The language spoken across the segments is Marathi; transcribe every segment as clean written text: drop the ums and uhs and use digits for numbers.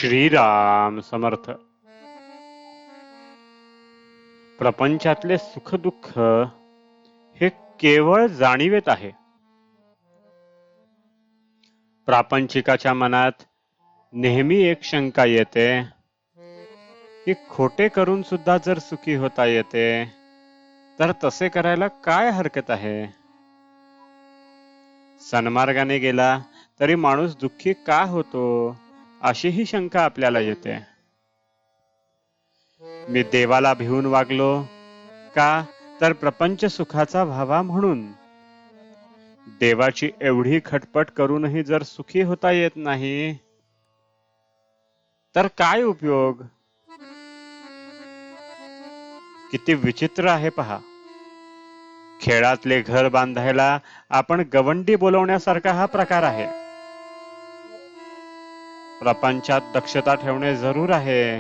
श्रीराम समर्थ. प्रपंचातले सुख दुःख हे केवळ जाणीवेत आहे. प्रापंचिकाच्या मनात नेहमी एक शंका येते की खोटे करून सुद्धा जर सुखी होता येते तर तसे करायला काय हरकत आहे. सन्मार्गाने गेला तरी माणूस दुःखी का होतो अशी ही शंका आपल्याला येते. मी देवाला भिवून वागलो का तर प्रपंच सुखाचा व्हावा म्हणून. देवाची एवढी खटपट करूनही जर सुखी होता येत नाही तर काय उपयोग. किती विचित्र आहे पहा. खेळातले घर बांधायला आपण गवंडी बोलवण्यासारखा हा प्रकार आहे. प्रपंचात दक्षता ठेवणे जरूर आहे,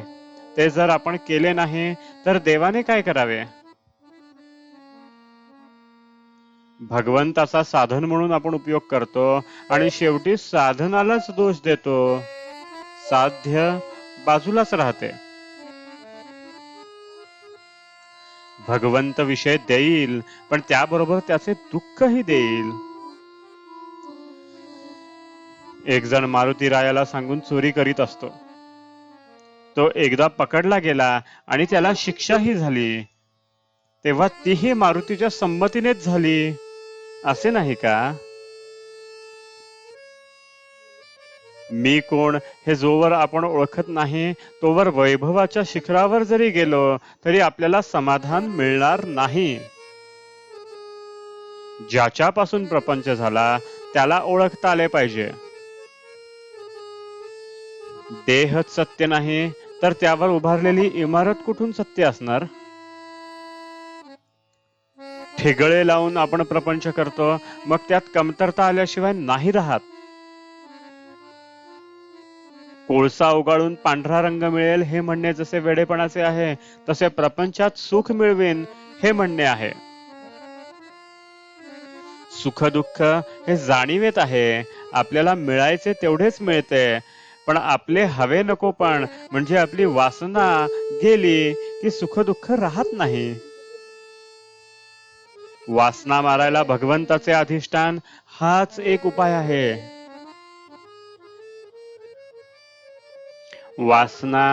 ते जर आपण केले नाही तर देवाने काय करावे. भगवंताचा साधन म्हणून आपण उपयोग करतो आणि शेवटी साधनालाच दोष देतो. साध्य बाजूलाच राहते. भगवंत विषय देईल पण त्याबरोबर त्याचे दुःखही देईल. एक जण मारुती रायाला सांगून चोरी करीत असतो. तो एकदा पकडला गेला आणि त्याला शिक्षाही झाली, तेव्हा तीही मारुतीच्या संमतीनेच झाली, असे नाही का. मी कोण हे जोवर आपण ओळखत नाही तोवर वैभवाच्या शिखरावर जरी गेलो तरी आपल्याला समाधान मिळणार नाही. ज्याच्यापासून प्रपंच झाला त्याला ओळखता आले पाहिजे. देहच सत्य नाही तर त्यावर उभारलेली इमारत कुठून सत्य असणार. ठिगळे लावून आपण प्रपंच करतो, मग त्यात कमतरता आल्याशिवाय नाही राहत. कोळसा उगाळून पांढरा रंग मिळेल हे म्हणणे जसे वेडेपणाचे आहे तसे प्रपंचात सुख मिळवेन हे म्हणणे आहे. सुख दुःख हे जाणीवेत आहे. आपल्याला मिळायचे तेवढेच मिळते, पण आपले हवे नको पण म्हणजे आपली वासना गेली की सुख दुःख राहत नाही. वासना मारायला भगवंताचे अधिष्ठान हाच एक उपाय आहे. वासना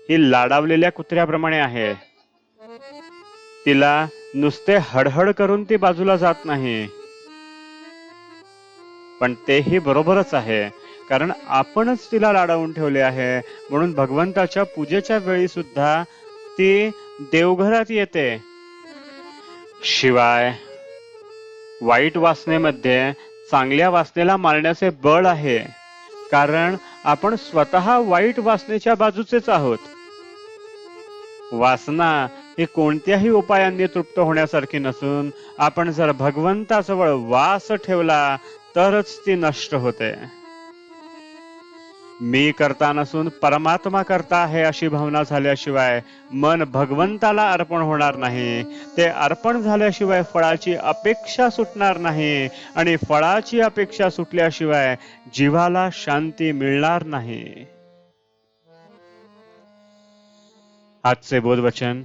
ही लाडावलेल्या कुत्र्याप्रमाणे आहे. तिला नुसते हडहड करून ती बाजूला जात नाही. पण तेही बरोबरच आहे, कारण आपणच तिला लाडावून ठेवले आहे. म्हणून भगवंताच्या पूजेच्या वेळी सुद्धा ती देवघरात येते. शिवाय वाईट वासनेमध्ये चांगल्या वासनेला मारण्याचे बळ आहे, कारण आपण स्वतः वाईट वासनेच्या बाजूचेच आहोत. वासना ही कोणत्याही उपायांनी तृप्त होण्यासारखी नसून आपण जर भगवंताजवळ वास ठेवला तरच ती नष्ट होते. मी करता नसून परमात्मा करता आहे अशी भावना झाल्याशिवाय मन भगवंताला अर्पण होणार नाही. ते अर्पण झाल्याशिवाय फळाची अपेक्षा सुटणार नाही आणि फळाची अपेक्षा सुटल्याशिवाय जीवाला शांती मिळणार नाही. आजचे बोधवचन.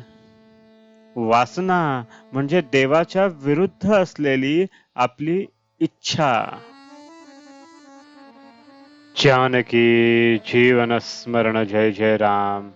वासना म्हणजे देवाच्या विरुद्ध असलेली आपली इच्छा. जानकी जीवन स्मरण. जय जय राम.